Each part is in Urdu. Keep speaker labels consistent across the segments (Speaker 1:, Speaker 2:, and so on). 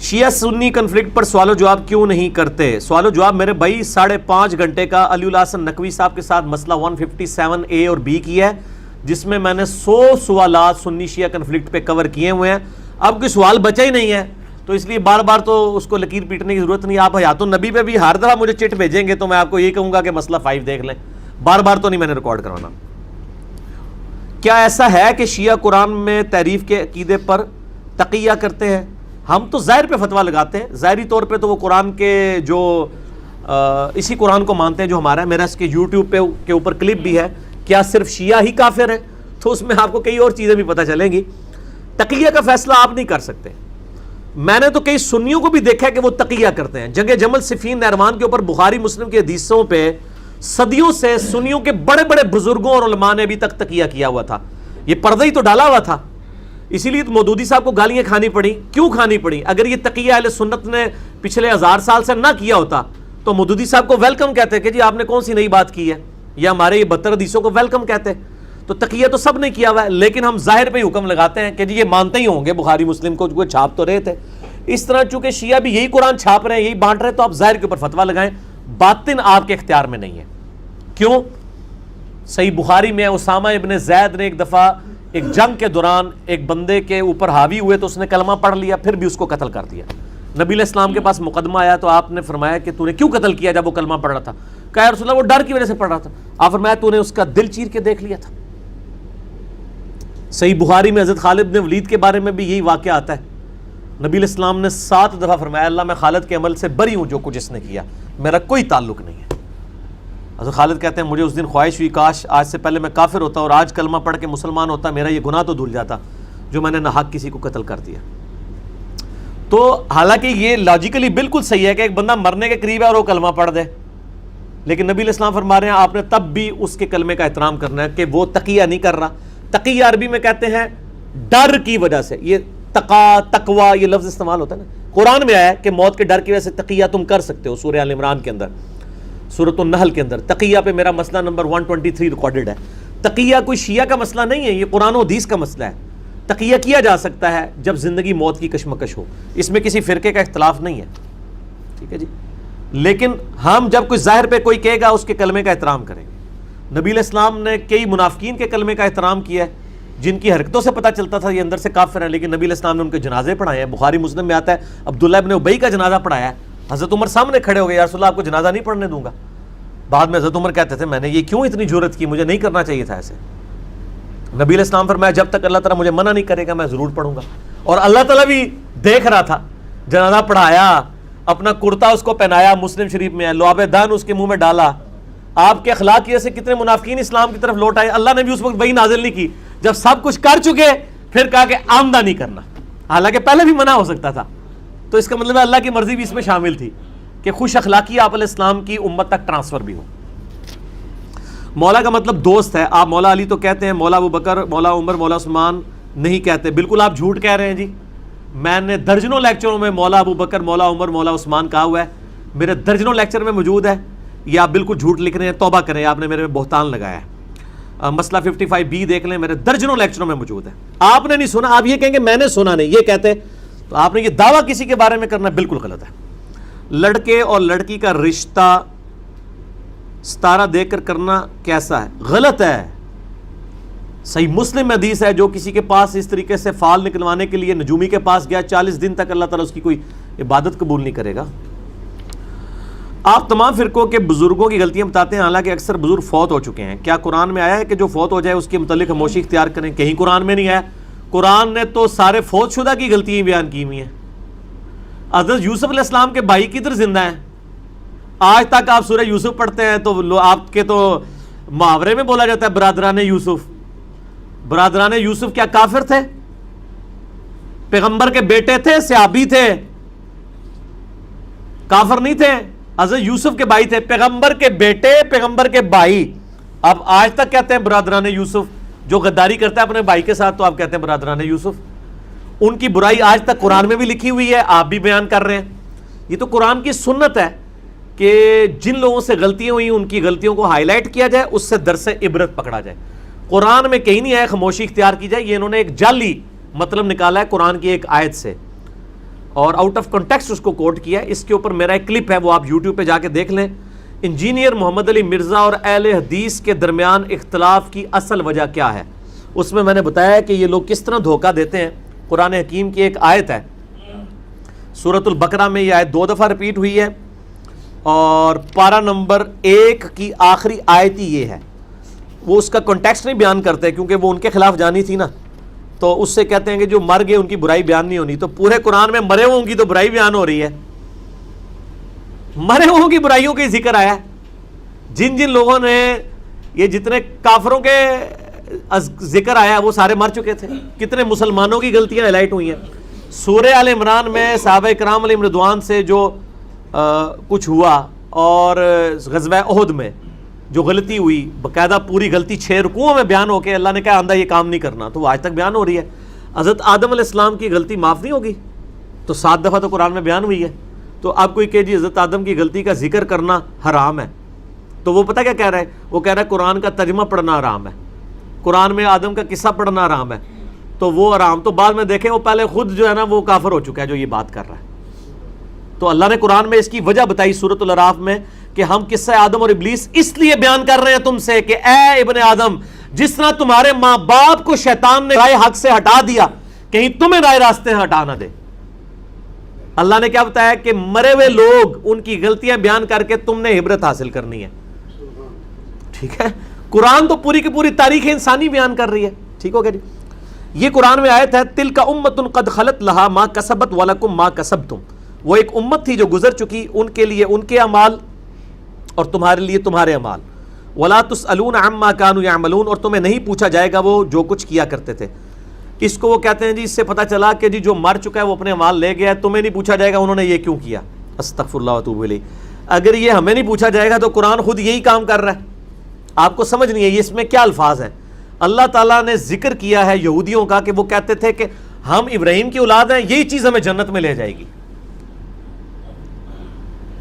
Speaker 1: شیعہ سنی کنفلکٹ پر سوال و جواب کیوں نہیں کرتے؟ سوال و جواب میرے بھائی 5.5 گھنٹے کا علی الحسن نقوی صاحب کے ساتھ مسئلہ 157A اور B کی ہے، جس میں میں نے 100 سوالات سنی شیعہ کنفلکٹ پہ کور کیے ہوئے ہیں۔ اب کوئی سوال بچا ہی نہیں ہے، تو اس لیے بار بار تو اس کو لکیر پیٹنے کی ضرورت نہیں۔ آپ حیات النبی پہ بھی ہر دفعہ مجھے چٹ بھیجیں گے تو میں آپ کو یہ کہوں گا کہ مسئلہ 5 دیکھ لیں، بار بار تو نہیں میں نے ریکارڈ کروانا۔ کیا ایسا ہے کہ شیعہ قرآن میں تحریف کے عقیدے پر تقیہ کرتے ہیں؟ ہم تو ظاہر پہ فتویٰ لگاتے ہیں، ظاہری طور پہ تو وہ قرآن کے جو اسی قرآن کو مانتے ہیں جو ہمارا ہے۔ میرا اس کے یوٹیوب کے اوپر کلپ بھی ہے، کیا صرف شیعہ ہی کافر ہیں؟ تو اس میں آپ کو کئی اور چیزیں بھی پتہ چلیں گی۔ تقیہ کا فیصلہ آپ نہیں کر سکتے۔ میں نے تو کئی سنیوں کو بھی دیکھا ہے کہ وہ تقیہ کرتے ہیں۔ جنگ جمل صفین نہروان کے اوپر بخاری مسلم کے حدیثوں پہ صدیوں سے سنیوں کے بڑے بڑے بزرگوں اور علماء نے ابھی تک تقیہ کیا ہوا تھا، یہ پردہ ہی تو ڈالا ہوا تھا۔ اسی لیے تو مودودی صاحب کو گالیاں کھانی پڑی۔ کیوں کھانی پڑی؟ اگر یہ تقیہ اہل سنت نے پچھلے 1000 سال سے نہ کیا ہوتا تو مودودی صاحب کو ویلکم کہتے کہ جی آپ نے کون سی نئی بات کی ہے، یا ہمارے یہ 72 حدیثوں کو ویلکم کہتے۔ تو تقیہ تو سب نے کیا ہوا ہے، لیکن ہم ظاہر پہ حکم لگاتے ہیں کہ جی یہ مانتے ہی ہوں گے بخاری مسلم کو، جو چھاپ تو رہے تھے۔ اس طرح چونکہ شیعہ بھی یہی قرآن چھاپ رہے ہیں، یہی بانٹ رہے ہیں، تو آپ ظاہر کے اوپر فتویٰ لگائیں، باطن آپ کے اختیار میں نہیں ہے۔ کیوں؟ صحیح بخاری میں اسامہ ابن زید نے ایک دفعہ ایک جنگ کے دوران ایک بندے کے اوپر حاوی ہوئے تو اس نے کلمہ پڑھ لیا، پھر بھی اس کو قتل کر دیا۔ نبی علیہ السلام کے پاس مقدمہ آیا تو آپ نے فرمایا کہ تو نے کیوں قتل کیا جب وہ کلمہ پڑھ رہا تھا؟ کہا یا رسول اللہ وہ ڈر کی وجہ سے پڑھ رہا تھا۔ آپ فرمایا تو نے اس کا دل چیر کے دیکھ لیا تھا۔ صحیح بخاری میں حضرت خالد بن ولید کے بارے میں بھی یہی واقعہ آتا ہے۔ نبی علیہ السلام نے 7 دفعہ فرمایا اللہ میں خالد کے عمل سے بری ہوں، جو کچھ اس نے کیا میرا کوئی تعلق نہیں ہے۔ حضرت خالد کہتے ہیں مجھے اس دن خواہش ہوئی کاش آج سے پہلے میں کافر ہوتا اور آج کلمہ پڑھ کے مسلمان ہوتا، میرا یہ گناہ تو دھل جاتا جو میں نے ناحق کسی کو قتل کر دیا۔ تو حالانکہ یہ لاجیکلی بالکل صحیح ہے کہ ایک بندہ مرنے کے قریب ہے اور وہ کلمہ پڑھ دے، لیکن نبی علیہ السلام فرما رہے ہیں آپ نے تب بھی اس کے کلمے کا احترام کرنا ہے کہ وہ تقیہ نہیں کر رہا۔ تقیہ عربی میں کہتے ہیں ڈر کی وجہ سے، یہ تقوی یہ لفظ استعمال ہوتا ہے نا، قرآن میں آیا ہے کہ موت کے ڈر کی وجہ سے تقیہ تم کر سکتے ہو۔ سورہ آل عمران کے اندر، سورۃ النحل کے اندر تقیہ پہ میرا مسئلہ نمبر 123 ریکارڈڈ ہے۔ تقیہ کوئی شیعہ کا مسئلہ نہیں ہے، یہ قرآن و حدیث کا مسئلہ ہے۔ تقیہ کیا جا سکتا ہے جب زندگی موت کی کشمکش ہو، اس میں کسی فرقے کا اختلاف نہیں ہے، ٹھیک ہے جی۔ لیکن ہم جب کوئی ظاہر پہ کوئی کہے گا اس کے کلمے کا احترام کریں گے۔ نبی علیہ السلام نے کئی منافقین کے کلمے کا احترام کیا ہے جن کی حرکتوں سے پتہ چلتا تھا یہ اندر سے کافر ہیں، لیکن نبی علیہ السلام نے ان کے جنازے پڑھائے ہیں۔ بخاری مسلم میں آتا ہے عبداللہ ابن ابی کا جنازہ پڑھایا ہے، حضرت عمر سامنے کھڑے ہو گئے یا رسول اللہ آپ کو جنازہ نہیں پڑھنے دوں گا۔ بعد میں حضرت عمر کہتے تھے میں نے یہ کیوں اتنی جرأت کی، مجھے نہیں کرنا چاہیے تھا ایسے۔ نبی علیہ السلام فرمایا جب تک اللہ تعالیٰ مجھے منع نہیں کرے گا میں ضرور پڑھوں گا، اور اللہ تعالیٰ بھی دیکھ رہا تھا۔ جنازہ پڑھایا، اپنا کرتا اس کو پہنایا، مسلم شریف میں ہے، لعاب دہن اس کے منہ میں ڈالا۔ آپ کے اخلاق کی وجہ سے کتنے منافقین اسلام کی طرف لوٹ آئے۔ اللہ نے بھی اس وقت وحی نازل نہیں کی، جب سب کچھ کر چکے پھر کہا کہ آمدہ نہیں کرنا، حالانکہ پہلے بھی منع ہو سکتا تھا۔ تو اس کا مطلب ہے اللہ کی مرضی بھی اس میں شامل تھی کہ خوش اخلاقی آپ علیہ السلام کی امت تک ٹرانسفر بھی ہو۔ مولا کا مطلب دوست ہے، آپ مولا علی تو کہتے ہیں، مولا ابو بکر، مولا عمر، مولا عثمان نہیں کہتے۔ بالکل آپ جھوٹ کہہ رہے ہیں جی، میں نے درجنوں لیکچروں میں مولا ابو بکر، مولا عمر، مولا عثمان کہا ہوا ہے، میرے درجنوں لیکچر میں موجود ہے۔ یہ آپ بالکل جھوٹ لکھ رہے ہیں، توبہ کریں، آپ نے میرے میں بہتان لگایا ہے۔ مسئلہ 55B دیکھ لیں، میرے درجنوں لیکچروں میں موجود ہے۔ آپ نے نہیں سنا، آپ یہ کہیں گے میں نے سنا نہیں، یہ کہتے تو آپ نے یہ دعویٰ کسی کے بارے میں کرنا بالکل غلط ہے۔ لڑکے اور لڑکی کا رشتہ ستارہ دیکھ کر کرنا کیسا ہے؟ غلط ہے۔ صحیح مسلم میں حدیث ہے جو کسی کے پاس اس طریقے سے فال نکلوانے کے لیے نجومی کے پاس گیا 40 دن تک اللہ تعالیٰ اس کی کوئی عبادت قبول نہیں کرے گا۔ آپ تمام فرقوں کے بزرگوں کی غلطیاں بتاتے ہیں، حالانکہ اکثر بزرگ فوت ہو چکے ہیں۔ کیا قرآن میں آیا ہے کہ جو فوت ہو جائے اس کے متعلق خاموشی اختیار کریں؟ کہیں قرآن میں نہیں آیا۔ قرآن نے تو سارے فوت شدہ کی غلطیاں بیان کی ہوئی ہیں۔ حضرت یوسف علیہ السلام کے بھائی کدھر زندہ ہیں؟ آج تک آپ سورہ یوسف پڑھتے ہیں تو آپ کے تو محاورے میں بولا جاتا ہے برادران یوسف۔ برادران یوسف کیا کافر تھے؟ پیغمبر کے بیٹے تھے، صحابی تھے، کافر نہیں تھے۔ حضرت یوسف کے بھائی تھے، پیغمبر کے بیٹے، پیغمبر کے بھائی۔ اب آج تک کہتے ہیں برادران یوسف، جو غداری کرتا ہے اپنے بھائی کے ساتھ تو آپ کہتے ہیں برادران یوسف۔ ان کی برائی آج تک قرآن میں بھی لکھی ہوئی ہے، آپ بھی بیان کر رہے ہیں۔ یہ تو قرآن کی سنت ہے کہ جن لوگوں سے غلطیاں ہوئی ان کی غلطیوں کو ہائی لائٹ کیا جائے، اس سے درس عبرت پکڑا جائے۔ قرآن میں کہیں نہیں ہے خاموشی اختیار کی جائے، یہ انہوں نے ایک جعلی مطلب نکالا ہے قرآن کی ایک آیت سے۔ اور آؤٹ آف کنٹیکسٹ اس کو کوٹ کیا ہے. اس کے اوپر میرا ایک کلپ ہے, وہ آپ یوٹیوب پہ جا کے دیکھ لیں. انجینئر محمد علی مرزا اور اہل حدیث کے درمیان اختلاف کی اصل وجہ کیا ہے. اس میں نے بتایا کہ یہ لوگ کس طرح دھوکہ دیتے ہیں. قرآن حکیم کی ایک آیت ہے سورۃ البقرہ میں, یہ آیت 2 دفعہ ریپیٹ ہوئی ہے, اور پارہ نمبر 1 کی آخری آیت ہی یہ ہے. وہ اس کا کنٹیکسٹ نہیں بیان کرتے کیونکہ وہ ان کے خلاف جانی تھی نا, تو اس سے کہتے ہیں کہ جو مر گئے ان کی برائی بیان نہیں ہونی. تو پورے قرآن میں مرے ہوں کی تو برائی بیان ہو رہی ہے, مرے ہوں کی برائیوں کا ذکر آیا ہے. جن جن لوگوں نے, یہ جتنے کافروں کے ذکر آیا وہ سارے مر چکے تھے. کتنے مسلمانوں کی غلطیاں ہائی لائٹ ہوئی ہیں. سورہ آل عمران میں صحابہ کرام علیہم رضوان سے جو کچھ ہوا, اور غزوہ احد میں جو غلطی ہوئی, باقاعدہ پوری غلطی 6 رکوعوں میں بیان ہو کے اللہ نے کہا آندہ یہ کام نہیں کرنا, تو وہ آج تک بیان ہو رہی ہے. حضرت آدم علیہ السلام کی غلطی معاف نہیں ہوگی, تو 7 دفعہ تو قرآن میں بیان ہوئی ہے. تو آپ کوئی کہ جی حضرت آدم کی غلطی کا ذکر کرنا حرام ہے, تو وہ پتہ کیا کہہ رہا ہے, وہ کہہ رہا ہے قرآن کا ترجمہ پڑھنا حرام ہے, قرآن میں آدم کا قصہ پڑھنا حرام ہے. تو وہ حرام, تو بعد میں دیکھیں وہ پہلے خود جو ہے نا وہ کافر ہو چکا ہے جو یہ بات کر رہا ہے. تو اللہ نے قرآن میں اس کی وجہ بتائی سورۃ الاعراف میں کہ ہم قصہ آدم اور ابلیس اس لیے بیان کر رہے ہیں تم سے کہ اے ابن آدم, جس طرح تمہارے ماں باپ کو شیطان نے رائے حق سے ہٹا دیا, کہیں تمہیں رائے راستے ہٹا نہ دے. اللہ نے کیا بتایا کہ مرے ہوئے لوگ ان کی غلطیاں بیان کر کے تم نے عبرت حاصل کرنی ہے. ٹھیک ہے, قرآن تو پوری کی پوری تاریخ انسانی بیان کر رہی ہے. ٹھیک ہو گیا جی. یہ قرآن میں آیت ہے تلک امۃ قد خلت لہا ما کسبت ولکم ما کسبتم. وہ ایک امت تھی جو گزر چکی, ان کے لیے ان کے اعمال اور تمہارے لیے تمہارے اعمال. ولا تسألون عما كانوا يعملون, اور تمہیں نہیں پوچھا جائے گا وہ جو کچھ کیا کرتے تھے. اس کو وہ کہتے ہیں جی اس سے پتہ چلا کہ جی جو مر چکا ہے وہ اپنے اعمال لے گیا ہے, تمہیں نہیں پوچھا جائے گا انہوں نے یہ کیوں کیا. استغفر اللہ واتوب الیہ. اگر یہ ہمیں نہیں پوچھا جائے گا تو قرآن خود یہی کام کر رہا ہے. آپ کو سمجھ نہیں ہے یہ اس میں کیا الفاظ ہیں. اللہ تعالیٰ نے ذکر کیا ہے یہودیوں کا کہ وہ کہتے تھے کہ ہم ابراہیم کی اولاد ہیں, یہی چیز ہمیں جنت میں لے جائے گی.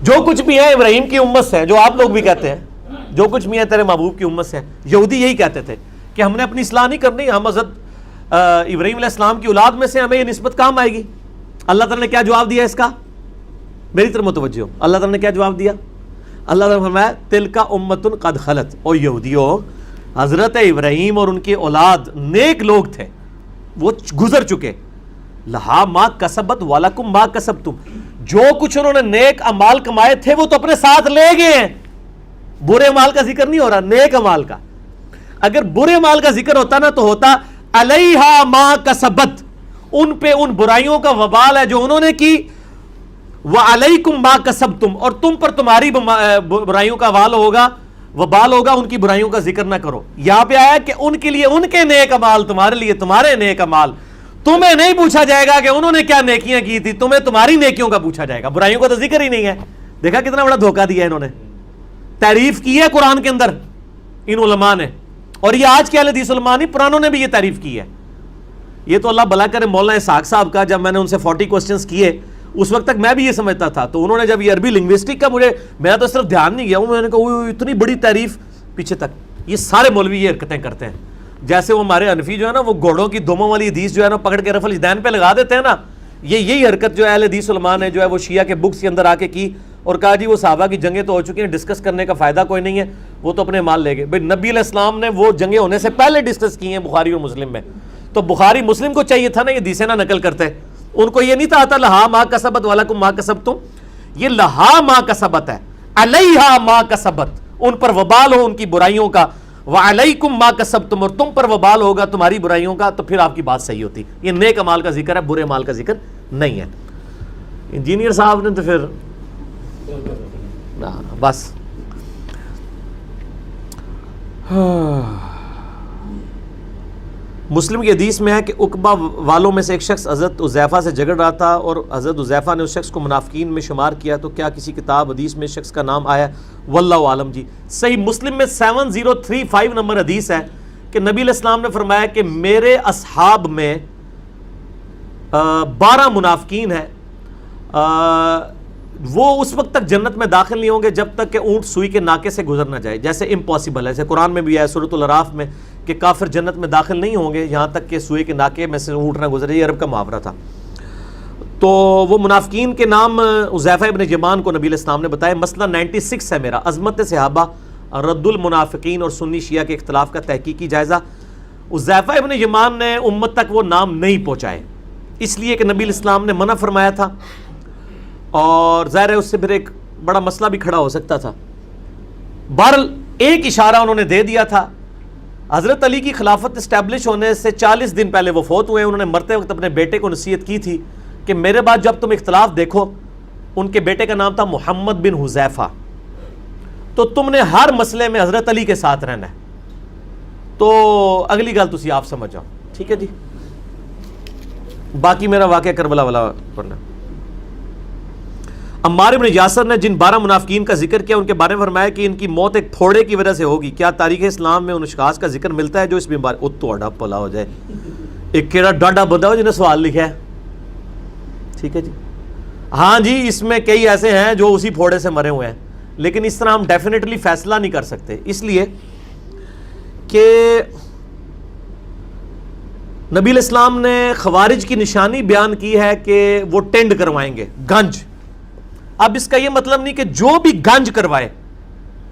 Speaker 1: جو کچھ بھی ہے ابراہیم کی امت سے, جو آپ لوگ بھی کہتے ہیں جو کچھ بھی ہے تیرے محبوب کی امت سے, یہودی یہی کہتے تھے کہ ہم نے اپنی اصلاح نہیں کرنی, ہم حضرت ابراہیم علیہ السلام کی اولاد میں سے, ہمیں یہ نسبت کام آئے گی. اللہ تعالیٰ نے کیا جواب دیا اس کا, میری طرف متوجہ ہو. اللہ تعالیٰ نے کیا جواب دیا, اللہ تعالیٰ نے فرمایا تلکا امۃ قد خلت. او یہودیو, حضرت ابراہیم اور ان کی اولاد نیک لوگ تھے, وہ گزر چکے. لہا ما کسبت ولکم ما کسبتم, جو کچھ انہوں نے نیک اعمال کمائے تھے وہ تو اپنے ساتھ لے گئے ہیں. برے اعمال کا ذکر نہیں ہو رہا, نیک اعمال کا. اگر برے اعمال کا ذکر ہوتا نا تو ہوتا علیہا ما کسبت, ان پہ ان برائیوں کا وبال ہے جو انہوں نے کی. وعلیکم ما کسبتم, اور تم پر تمہاری برائیوں کا وبال ہوگا, ان کی برائیوں کا ذکر نہ کرو. یہاں پہ آیا کہ ان کے لیے ان کے نیک اعمال, تمہارے لیے تمہارے نیک اعمال. تمہیں نہیں پوچھا جائے گا کہ انہوں نے کیا نیکیاں کی تھی, تمہیں تمہاری نیکیوں کا پوچھا جائے گا, برائیوں کا تو ذکر ہی نہیں ہے. دیکھا کتنا بڑا دھوکہ دیا انہوں نے. تعریف کی ہے قرآن کے اندر ان علماء نے, اور یہ آج کے اہل حدیث علماء نہیں, پرانوں نے بھی یہ تعریف کی ہے. یہ تو اللہ بھلا کرے مولانا اسحاق صاحب کا, جب میں نے ان سے 40 کوسچنز کیے اس وقت تک میں بھی یہ سمجھتا تھا, تو انہوں نے جب یہ عربی لنگوسٹک کا میرا تو صرف دھیان نہیں گیا, میں نے کہا اتنی بڑی تعریف پیچھے تک. یہ سارے مولوی یہ حرکتیں کرتے ہیں, جیسے وہ ہمارے حنفی جو ہے نا وہ گھوڑوں کی دموں والی حدیث جو ہے نا پکڑ کے رفع الیدین پہ لگا دیتے ہیں نا, یہی حرکت جو اہل حدیث علماء نے جو ہے وہ شیعہ کے بکس کے اندر آ کے کی, اور کہا جی وہ صحابہ کی جنگیں تو ہو چکی ہیں, ڈسکس کرنے کا فائدہ کوئی نہیں ہے, وہ تو اپنے مال لے گئے. بھائی نبی علیہ السلام نے وہ جنگیں ہونے سے پہلے ڈسکس کی ہیں بخاری اور مسلم میں, تو بخاری مسلم کو چاہیے تھا نا یہ حدیثیں نہ نقل کرتے. ان کو یہ نہیں تھا لہا ما کسبت ولکم ما کسبتم, یہ لہا ما کسبت ہے, علیہا ما کسبت, ان پر وبال ہو ان کی برائیوں کا. وعلیکم ما کسبتم, اور تم پر وبال ہوگا تمہاری برائیوں کا, تو پھر آپ کی بات صحیح ہوتی. یہ نیک اعمال کا ذکر ہے, برے اعمال کا ذکر نہیں ہے. انجینئر صاحب نے تو پھر بس مسلم کی حدیث میں ہے کہ عقبہ والوں میں سے ایک شخص حضرت حذیفہ سے جھگڑ رہا تھا اور حضرت حذیفہ نے اس شخص کو منافقین میں شمار کیا, تو کیا کسی کتاب حدیث میں اس شخص کا نام آیا؟ واللہ عالم. جی صحیح مسلم میں 7035 نمبر حدیث ہے کہ نبی علیہ السلام نے فرمایا کہ میرے اصحاب میں 12 منافقین ہیں, وہ اس وقت تک جنت میں داخل نہیں ہوں گے جب تک کہ اونٹ سوئی کے ناکے سے گزر نہ جائے. جیسے امپاسبل ہے, جیسے قرآن میں بھی ہے سورۃ الاعراف میں کہ کافر جنت میں داخل نہیں ہوں گے یہاں تک کہ سوئی کے ناکے میں سے اونٹ نہ گزرے. یہ عرب کا محاورہ تھا. تو وہ منافقین کے نام حذیفہ ابن یمان کو نبی علیہ السلام نے بتایا. مسئلہ 96 ہے میرا، عظمت صحابہ، رد المنافقین اور سنی شیعہ کے اختلاف کا تحقیقی جائزہ. حذیفہ ابن یمان نے امت تک وہ نام نہیں پہنچائے، اس لیے کہ نبی علیہ السلام نے منع فرمایا تھا، اور ظاہر ہے اس سے پھر ایک بڑا مسئلہ بھی کھڑا ہو سکتا تھا. بہرحال ایک اشارہ انہوں نے دے دیا تھا. حضرت علی کی خلافت اسٹیبلش ہونے سے 40 دن پہلے وہ فوت ہوئے. انہوں نے مرتے وقت اپنے بیٹے کو نصیحت کی تھی کہ میرے بعد جب تم اختلاف دیکھو، ان کے بیٹے کا نام تھا محمد بن حذیفہ، تو تم نے ہر مسئلے میں حضرت علی کے ساتھ رہنا ہے. تو اگلی گل تسی آپ سمجھ جاؤ، ٹھیک ہے جی. باقی میرا واقعہ کربلا والا پڑھنا. عمار بن یاسر نے جن 12 منافقین کا ذکر کیا ان کے بارے میں فرمایا کہ ان کی موت ایک پھوڑے کی وجہ سے ہوگی. کیا تاریخ اسلام میں ان اشخاص کا ذکر ملتا ہے جو اس بیماری توڑا پلا ہو جائے؟ ایک کیڑا ڈاڈا بندہ ہو جنہیں سوال لکھا ہے، ٹھیک ہے جی. ہاں جی، اس میں کئی ایسے ہیں جو اسی پھوڑے سے مرے ہوئے ہیں، لیکن اس طرح ہم ڈیفینیٹلی فیصلہ نہیں کر سکتے، اس لیے کہ نبی علیہ السلام نے خوارج کی نشانی بیان کی ہے کہ وہ ٹینڈ کروائیں گے، گنج. اب اس کا یہ مطلب نہیں کہ جو بھی گنج کروائے،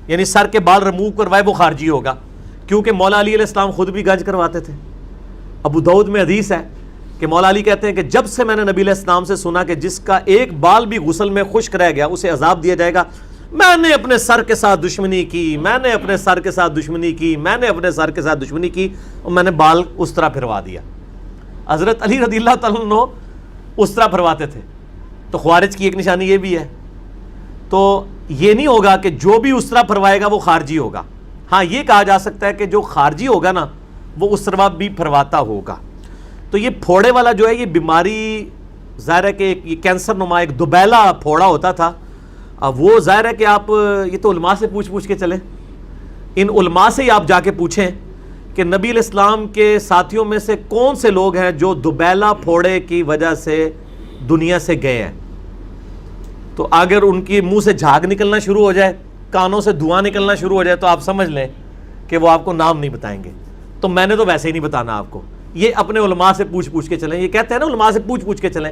Speaker 1: یعنی سر کے بال ریموو کروائے، وہ خارجی ہوگا، کیونکہ مولا علی علیہ السلام خود بھی گنج کرواتے تھے. ابو داؤد میں حدیث ہے کہ مولا علی کہتے ہیں کہ جب سے میں نے نبی علیہ السلام سے سنا کہ جس کا ایک بال بھی غسل میں خشک رہ گیا اسے عذاب دیا جائے گا، میں نے اپنے سر کے ساتھ دشمنی کی، میں نے اپنے سر کے ساتھ دشمنی کی، میں نے اپنے سر کے ساتھ دشمنی کی، اور میں نے بال اس طرح پھروا دیا. حضرت علی رضی اللہ تعالیٰ عنہ اس طرح پھرواتے تھے. تو خوارج کی ایک نشانی یہ بھی ہے. تو یہ نہیں ہوگا کہ جو بھی اس طرح پھروائے گا وہ خارجی ہوگا. ہاں یہ کہا جا سکتا ہے کہ جو خارجی ہوگا نا وہ اس طرح بھی پھرواتا ہوگا. تو یہ پھوڑے والا جو ہے یہ بیماری ظاہر ہے کہ یہ کینسر نما ایک دوبیلا پھوڑا ہوتا تھا. اب وہ ظاہر ہے کہ آپ یہ تو علماء سے پوچھ کے چلیں، ان علماء سے ہی آپ جا کے پوچھیں کہ نبی علیہ السلام کے ساتھیوں میں سے کون سے لوگ ہیں جو دوبیلا پھوڑے کی وجہ سے دنیا سے گئے ہیں. تو اگر ان کی منہ سے جھاگ نکلنا شروع ہو جائے، کانوں سے دھواں نکلنا شروع ہو جائے، تو آپ سمجھ لیں کہ وہ آپ کو نام نہیں بتائیں گے. تو میں نے تو ویسے ہی نہیں بتانا آپ کو، یہ اپنے علماء سے پوچھ کے چلیں. یہ کہتے ہیں نا علماء سے پوچھ کے چلیں،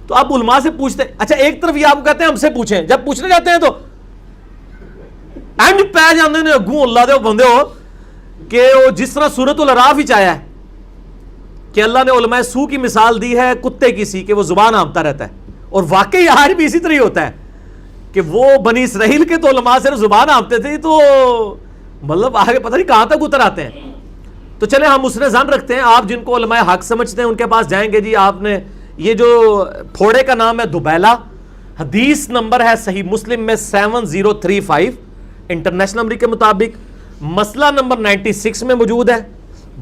Speaker 1: تو آپ علماء سے پوچھتے. اچھا ایک طرف یہ آپ کو کہتے ہیں ہم سے پوچھیں، جب پوچھنے جاتے ہیں تو پی جاندے نے اگوں اللہ دے بندے ہو کہ وہ جس طرح سورۃ الاعراف ہی چاہیا ہے کہ اللہ نے علماء سو کی مثال دی ہے کتے کی سی کہ وہ زبان آمتا رہتا ہے. اور واقعی آج بھی اسی طرح ہی ہوتا ہے کہ وہ بنی اسرائیل کے تو علماء صرف زبان آمتے تھے، تو مطلب آگے پتہ نہیں کہاں تک اتر آتے ہیں. تو چلے ہم اس نے ظن رکھتے ہیں، آپ جن کو علماء حق سمجھتے ہیں ان کے پاس جائیں گے. جی آپ نے یہ جو پھوڑے کا نام ہے دوبیلا، حدیث نمبر ہے صحیح مسلم میں 7035 انٹرنیشنل نمبر کے مطابق، مسئلہ نمبر 96 میں موجود ہے.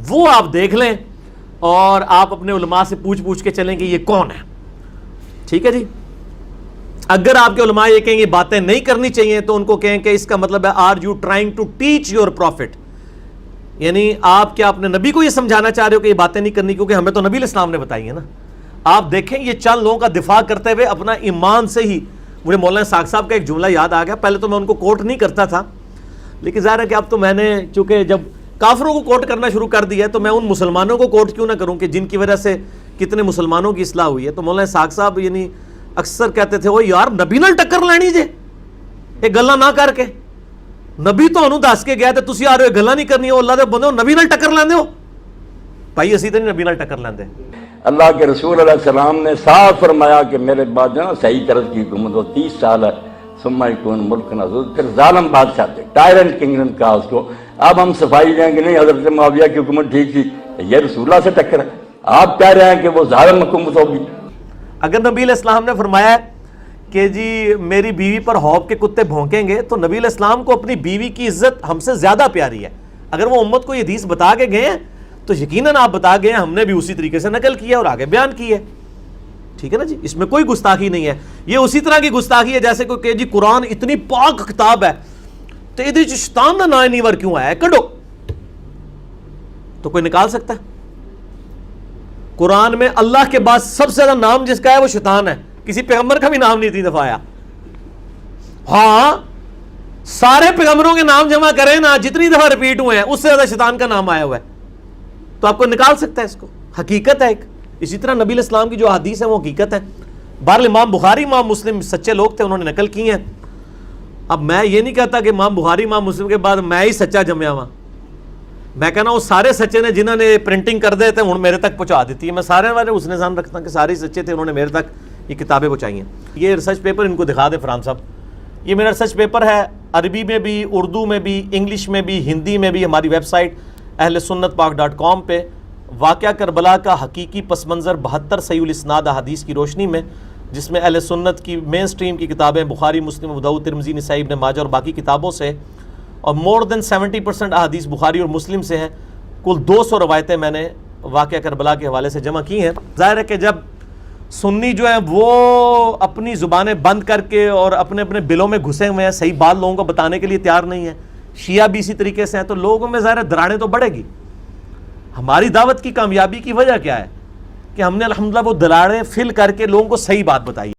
Speaker 1: وہ آپ دیکھ لیں اور آپ اپنے علماء سے پوچھ کے چلیں کہ یہ کون ہے. ٹھیک ہے جی. اگر آپ کے علماء یہ کہیں یہ باتیں نہیں کرنی چاہیے تو ان کو کہیں کہ اس کا مطلب ہے are you trying to teach your profit, یعنی آپ کیا اپنے نبی کو یہ سمجھانا چاہ رہے ہو کہ یہ باتیں نہیں کرنی، کیونکہ ہمیں تو نبی علیہ السلام نے بتائی ہے نا. آپ دیکھیں یہ چند لوگوں کا دفاع کرتے ہوئے اپنا ایمان سے ہی. مجھے مولانا ساق صاحب کا ایک جملہ یاد آ گیا، پہلے تو میں ان کو کوٹ نہیں کرتا تھا، لیکن ظاہر ہے کہ اب تو میں نے چونکہ جب کافروں کو کوٹ کرنا شروع کر دیا ہے تو میں ان مسلمانوں کو کوٹ کیوں نہ کروں کہ جن کی وجہ سے کتنے مسلمانوں کی اصلاح ہوئی ہے. تو مولانا ساق صاحب یعنی اکثر کہتے تھے وہ یار نبی نال ٹکر لینی جے یہ گلاں نہ کر کے، نبی تانوں دس کے گیا تے تسی آ رہے ہو گلاں نہیں کرنی، اللہ دے بندے نبی نال ٹکر لیندے ہو. بھائی اسی تے نہیں نبی نال ٹکر لیندے.
Speaker 2: اللہ کے رسول علیہ السلام نے صاف فرمایا کہ میرے بعد جو نا صحیح طرز کی حکومت ہو 30 سال ہے، ثم یکون ملک نذور، پھر ظالم بادشاہ تھے، ٹائرنٹ کنگڈم کا اس کو. اب ہم صفائی دیں کہ نہیں حضرت معاویہ کی حکومت ٹھیک تھی، یہ رسول اللہ سے ٹکر ہے. آپ کہہ رہے ہیں کہ وہ ظالم حکومت ہوگی.
Speaker 1: اگر نبی علیہ السلام نے فرمایا کہ جی میری بیوی پر حوض کے کتے بھونکیں گے، تو نبی علیہ السلام کو اپنی بیوی کی عزت ہم سے زیادہ پیاری ہے. اگر وہ امت کو یہ حدیث بتا کے گئے ہیں تو یقیناً آپ بتا گئے ہیں، ہم نے بھی اسی طریقے سے نقل کیا اور آگے بیان کی ہے. ٹھیک ہے نا جی، اس میں کوئی گستاخی نہیں ہے. یہ اسی طرح کی گستاخی ہے جیسے کوئی کہ جی قرآن اتنی پاک کتاب ہے تو یہ شیطان کا نا نیور کیوں آیا ہے، کڈو. تو کوئی نکال سکتا ہے؟ قرآن میں اللہ کے بعد سب سے زیادہ نام جس کا ہے وہ شیطان ہے، کسی پیغمبر کا بھی نام نہیں اتنی دفعہ آیا. ہاں سارے پیغمبروں کے نام جمع کریں نا، جتنی دفعہ ریپیٹ ہوئے ہیں اس سے زیادہ شیطان کا نام آیا ہوا ہے. تو آپ کو نکال سکتا ہے اس کو، حقیقت ہے ایک. اسی طرح نبی علیہ السلام کی جو حدیث ہے وہ حقیقت ہے. بہرحال امام بخاری امام مسلم سچے لوگ تھے, انہوں نے نقل کی ہیں. اب میں یہ نہیں کہتا کہ امام بخاری امام مسلم کے بعد میں ہی سچا جمیا ہوا, میں کہنا وہ سارے سچے نے جنہوں نے پرنٹنگ کر دے تھے ہوں میرے تک پہنچا دیتی ہے. میں سارے والے اس نے ظن رکھتا ہوں کہ سارے سچے تھے, انہوں نے میرے تک یہ کتابیں پہنچائی ہیں. یہ ریسرچ پیپر ان کو دکھا دیں فرحان صاحب, یہ میرا ریسرچ پیپر ہے, عربی میں بھی, اردو میں بھی, انگلش میں بھی, ہندی میں بھی. ہماری ویب سائٹ اہلسنتپاک.com پہ واقعہ کربلا کا حقیقی پس منظر 72 صحیح الاسناد احادیث کی روشنی میں, جس میں اہل سنت کی مین سٹریم کی کتابیں بخاری, مسلم, ابو داؤد, ترمذی, نسائی, ابن ماجہ اور باقی کتابوں سے, اور مور دین 70% احادیث بخاری اور مسلم سے ہیں. کل 200 روایتیں میں نے واقعہ کربلا کے حوالے سے جمع کی ہیں. ظاہر ہے کہ جب سنی جو ہیں وہ اپنی زبانیں بند کر کے اور اپنے اپنے بلوں میں گھسے ہوئے ہیں, صحیح بات لوگوں کو بتانے کے لیے تیار نہیں ہے, شیعہ بھی اسی طریقے سے ہیں, تو لوگوں میں ظاہر دراڑیں تو بڑھے گی. ہماری دعوت کی کامیابی کی وجہ کیا ہے کہ ہم نے الحمدللہ وہ دراڑیں فل کر کے لوگوں کو صحیح بات بتائی.